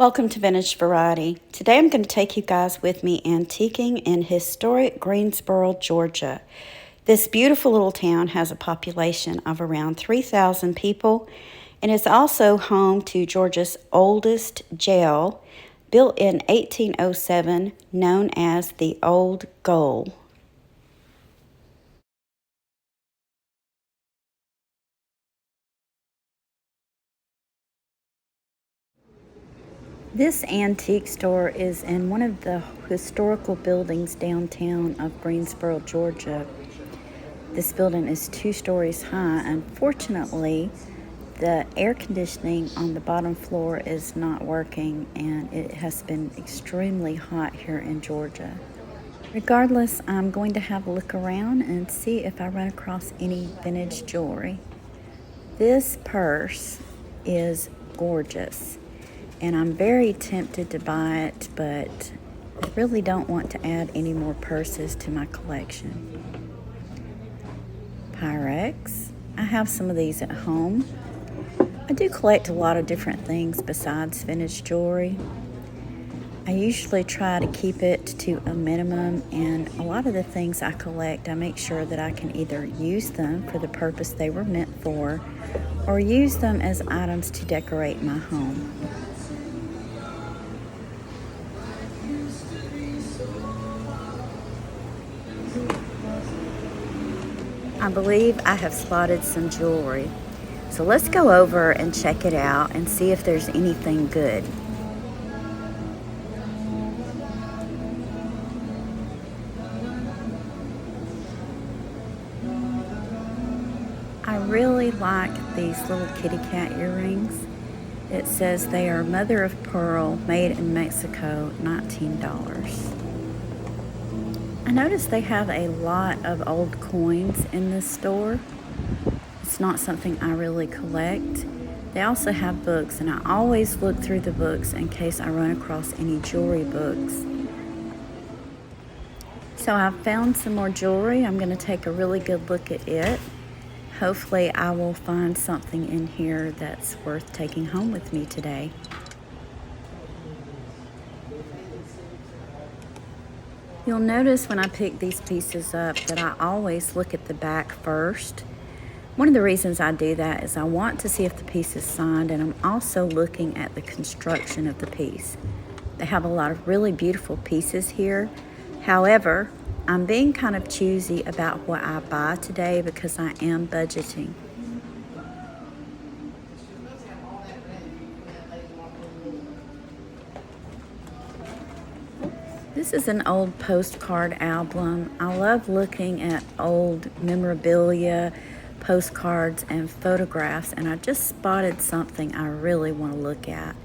Welcome to Vintage Variety. Today I'm going to take you guys with me antiquing in historic Greensboro, Georgia. This beautiful little town has a population of around 3,000 people and is also home to Georgia's oldest jail, built in 1807, known as the Old Gaol. This antique store is in one of the historical buildings downtown of Greensboro, Georgia. This building is 2 stories high. Unfortunately, the air conditioning on the bottom floor is not working, and it has been extremely hot here in Georgia. Regardless, I'm going to have a look around and see if I run across any vintage jewelry. This purse is gorgeous, and I'm very tempted to buy it, but I really don't want to add any more purses to my collection. Pyrex. I have some of these at home. I do collect a lot of different things besides vintage jewelry. I usually try to keep it to a minimum, and a lot of the things I collect, I make sure that I can either use them for the purpose they were meant for or use them as items to decorate my home. I believe I have spotted some jewelry. So let's go over and check it out and see if there's anything good. I really like these little kitty cat earrings. It says they are mother of pearl, made in Mexico, $19. I noticed they have a lot of old coins in this store. It's not something I really collect. They also have books, and I always look through the books in case I run across any jewelry books. So I've found some more jewelry. I'm going to take a really good look at it. Hopefully I will find something in here that's worth taking home with me today. You'll notice when I pick these pieces up that I always look at the back first. One of the reasons I do that is I want to see if the piece is signed, and I'm also looking at the construction of the piece. They have a lot of really beautiful pieces here. However, I'm being kind of choosy about what I buy today because I am budgeting. This is an old postcard album. I love looking at old memorabilia, postcards, and photographs, and I just spotted something I really want to look at.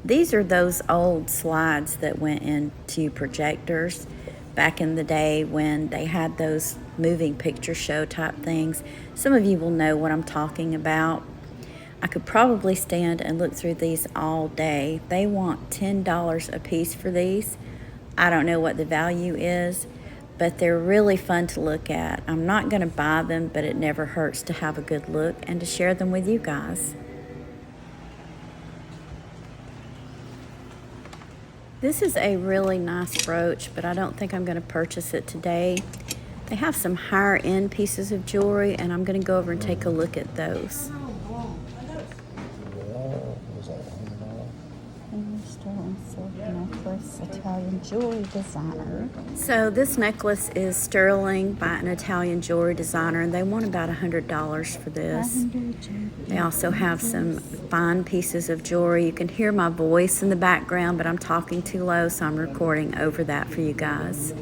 These are those old slides that went into projectors back in the day when they had those moving picture show type things. Some of you will know what I'm talking about. I could probably stand and look through these all day. They want $10 a piece for these. I don't know what the value is, but they're really fun to look at. I'm not going to buy them, but it never hurts to have a good look and to share them with you guys. This is a really nice brooch, but I don't think I'm going to purchase it today. They have some higher end pieces of jewelry, and I'm going to go over and take a look at those. Necklace, Italian jewelry designer. So this necklace is sterling by an Italian jewelry designer, and they want about $100 for this. They also have some fine pieces of jewelry. You can hear my voice in the background, but I'm talking too low, so I'm recording over that for you guys.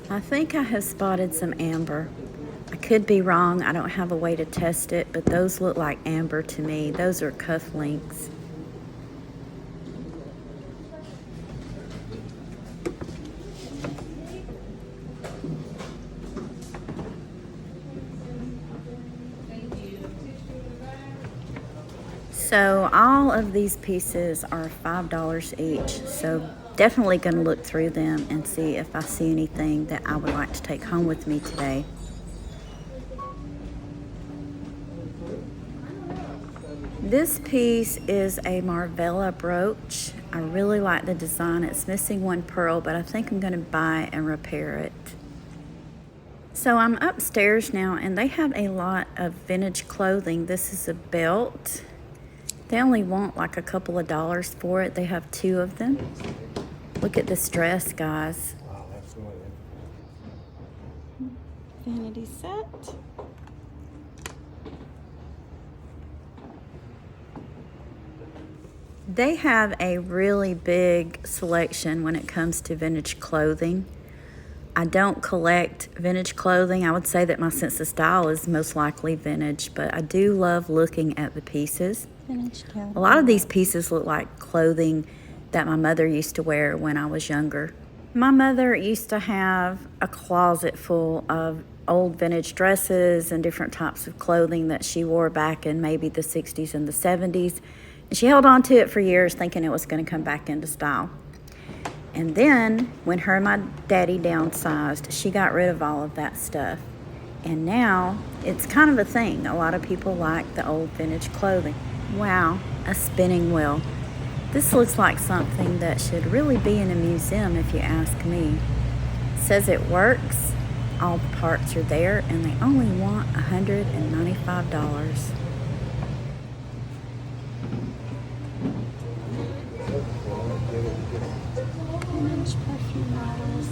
I think I have spotted some amber. I could be wrong. I don't have a way to test it, but those look like amber to me. Those are cufflinks. So all of these pieces are $5 each. So definitely going to look through them and see if I see anything that I would like to take home with me today. This piece is a Marvella Brooch. I really like the design. It's missing one pearl, but I think I'm going to buy and repair it. So I'm upstairs now, and they have a lot of vintage clothing. This is a belt. They only want like a couple of dollars for it. They have 2 of them. Look at this dress, guys. Wow, that's really Vanity set. They have a really big selection when it comes to vintage clothing. I don't collect vintage clothing. I would say that my sense of style is most likely vintage, but I do love looking at the pieces. A lot of these pieces look like clothing that my mother used to wear when I was younger. My mother used to have a closet full of old vintage dresses and different types of clothing that she wore back in maybe the 60s and the 70s. And she held on to it for years thinking it was going to come back into style. And then when her and my daddy downsized, she got rid of all of that stuff. And now it's kind of a thing. A lot of people like the old vintage clothing. Wow, a spinning wheel. This looks like something that should really be in a museum if you ask me. It says it works, all the parts are there, and they only want $195. Vintage perfume bottles.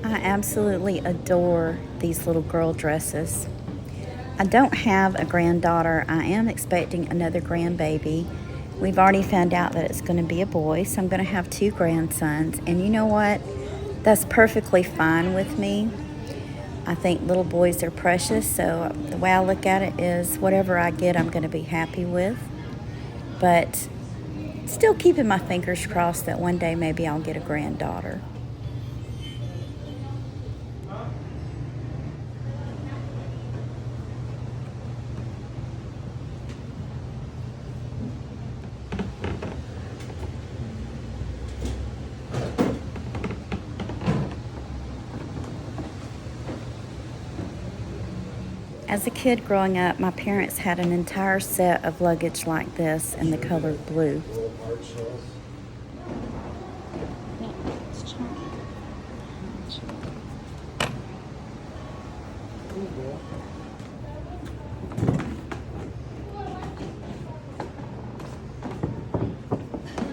I absolutely adore these little girl dresses. I don't have a granddaughter. I am expecting another grandbaby. We've already found out that it's going to be a boy, so I'm going to have 2 grandsons. And you know what? That's perfectly fine with me. I think little boys are precious, so the way I look at it is whatever I get, I'm going to be happy with. But still keeping my fingers crossed that one day maybe I'll get a granddaughter. As a kid growing up, my parents had an entire set of luggage like this in the color blue.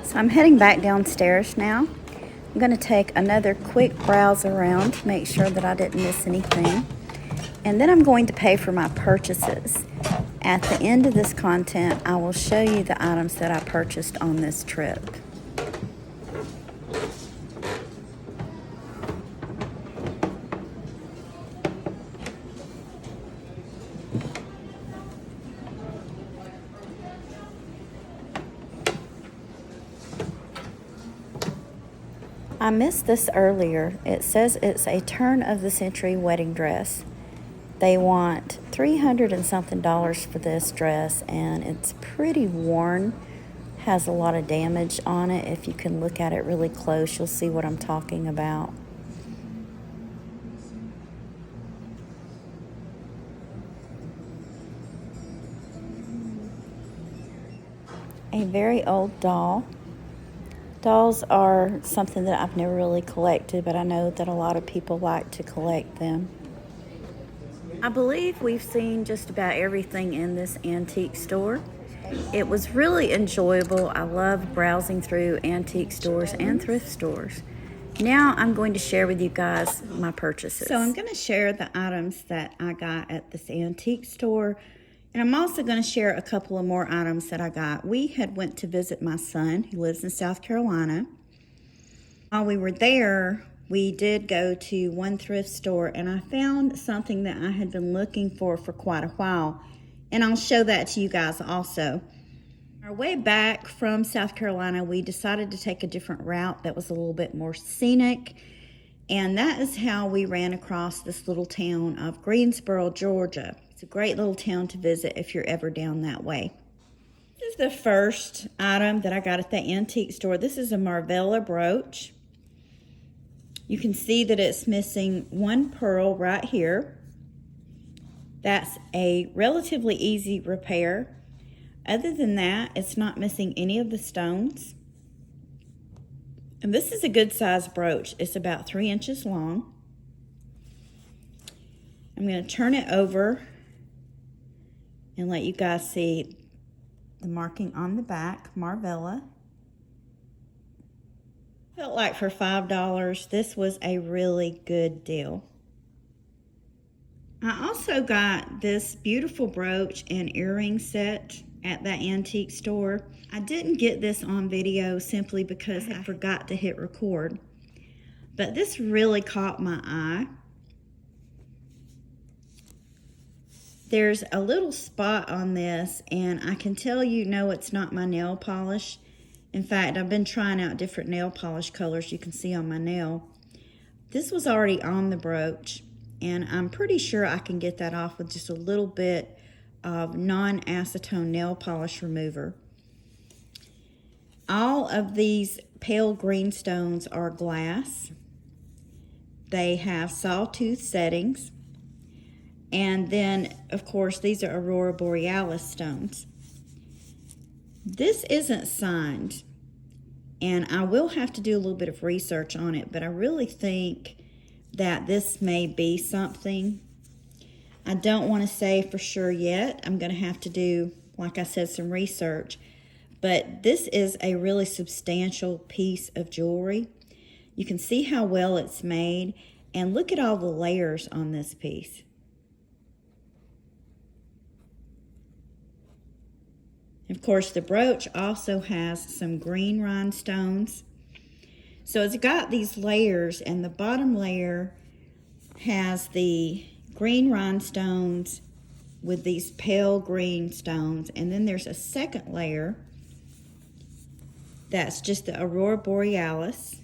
So I'm heading back downstairs now. I'm going to take another quick browse around to make sure that I didn't miss anything. And then I'm going to pay for my purchases. At the end of this content, I will show you the items that I purchased on this trip. I missed this earlier. It says it's a turn-of-the-century wedding dress. They want $300 and something for this dress, and it's pretty worn. Has a lot of damage on it. If you can look at it really close, you'll see what I'm talking about. A very old doll. Dolls are something that I've never really collected, but I know that a lot of people like to collect them. I believe we've seen just about everything in this antique store. It was really enjoyable. I love browsing through antique stores and thrift stores. Now I'm going to share with you guys my purchases. So I'm going to share the items that I got at this antique store. And I'm also going to share a couple of more items that I got. We had went to visit my son who lives in South Carolina. While we were there, we did go to one thrift store, and I found something that I had been looking for quite a while. And I'll show that to you guys also. On our way back from South Carolina, we decided to take a different route that was a little bit more scenic. And that is how we ran across this little town of Greensboro, Georgia. It's a great little town to visit if you're ever down that way. This is the first item that I got at the antique store. This is a Marvella brooch. You can see that it's missing one pearl right here. That's a relatively easy repair. Other than that, it's not missing any of the stones. And this is a good size brooch. It's about 3 inches long. I'm going to turn it over and let you guys see the marking on the back, Marvella. Felt like for $5, this was a really good deal. I also got this beautiful brooch and earring set at that antique store. I didn't get this on video simply because I forgot to hit record, but this really caught my eye. There's a little spot on this, and I can tell you, no, it's not my nail polish. In fact, I've been trying out different nail polish colors you can see on my nail. This was already on the brooch, and I'm pretty sure I can get that off with just a little bit of non-acetone nail polish remover. All of these pale green stones are glass. They have sawtooth settings. And then, of course, these are Aurora Borealis stones. This isn't signed, and I will have to do a little bit of research on it, but I really think that this may be something. I don't want to say for sure yet. I'm going to have to do, like I said, some research. But this is a really substantial piece of jewelry. You can see how well it's made, and look at all the layers on this piece. Of course, the brooch also has some green rhinestones. So it's got these layers, and the bottom layer has the green rhinestones with these pale green stones. And then there's a second layer that's just the Aurora Borealis.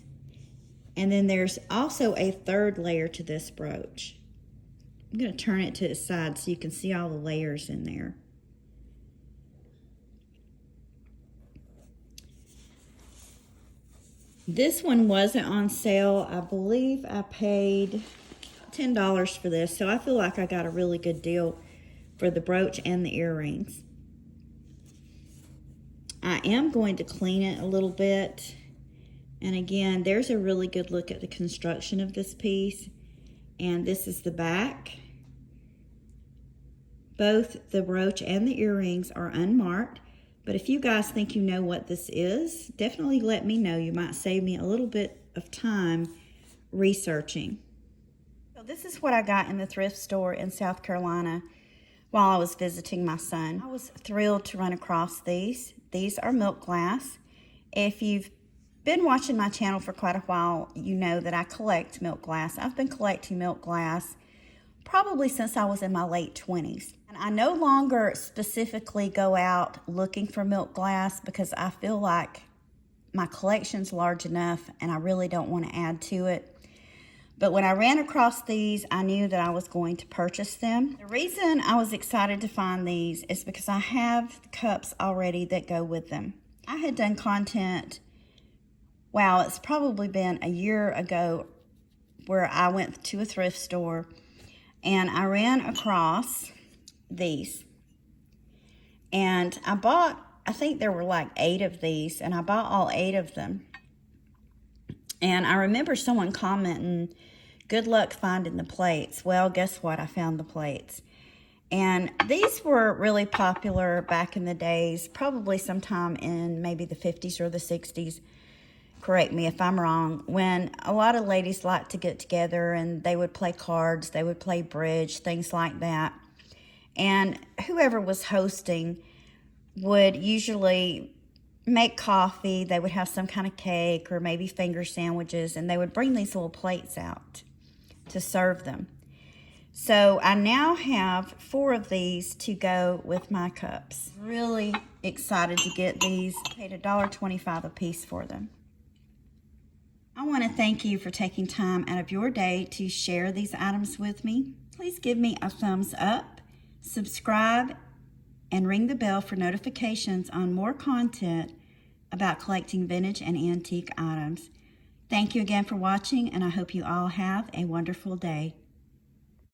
And then there's also a third layer to this brooch. I'm going to turn it to the side so you can see all the layers in there. This one wasn't on sale. I believe I paid $10 for this, so I feel like I got a really good deal for the brooch and the earrings. I am going to clean it a little bit. And again, there's a really good look at the construction of this piece. And this is the back. Both the brooch and the earrings are unmarked. But if you guys think you know what this is, definitely let me know. You might save me a little bit of time researching. So this is what I got in the thrift store in South Carolina while I was visiting my son. I was thrilled to run across these. These are milk glass. If you've been watching my channel for quite a while, you know that I collect milk glass. I've been collecting milk glass probably since I was in my late 20s. And I no longer specifically go out looking for milk glass because I feel like my collection's large enough and I really don't want to add to it. But when I ran across these, I knew that I was going to purchase them. The reason I was excited to find these is because I have cups already that go with them. I had done content, wow, it's probably been a year ago, where I went to a thrift store and I ran across these. And I bought, I think there were like 8 of these, and I bought all 8 of them. And I remember someone commenting, good luck finding the plates. Well, guess what? I found the plates. And these were really popular back in the days, probably sometime in maybe the 50s or the 60s. Correct me if I'm wrong, when a lot of ladies liked to get together and they would play cards, they would play bridge, things like that. And whoever was hosting would usually make coffee, they would have some kind of cake or maybe finger sandwiches, and they would bring these little plates out to serve them. So I now have 4 of these to go with my cups. Really excited to get these. Paid $1.25 a piece for them. I want to thank you for taking time out of your day to share these items with me. Please give me a thumbs up, subscribe, and ring the bell for notifications on more content about collecting vintage and antique items. Thank you again for watching, and I hope you all have a wonderful day.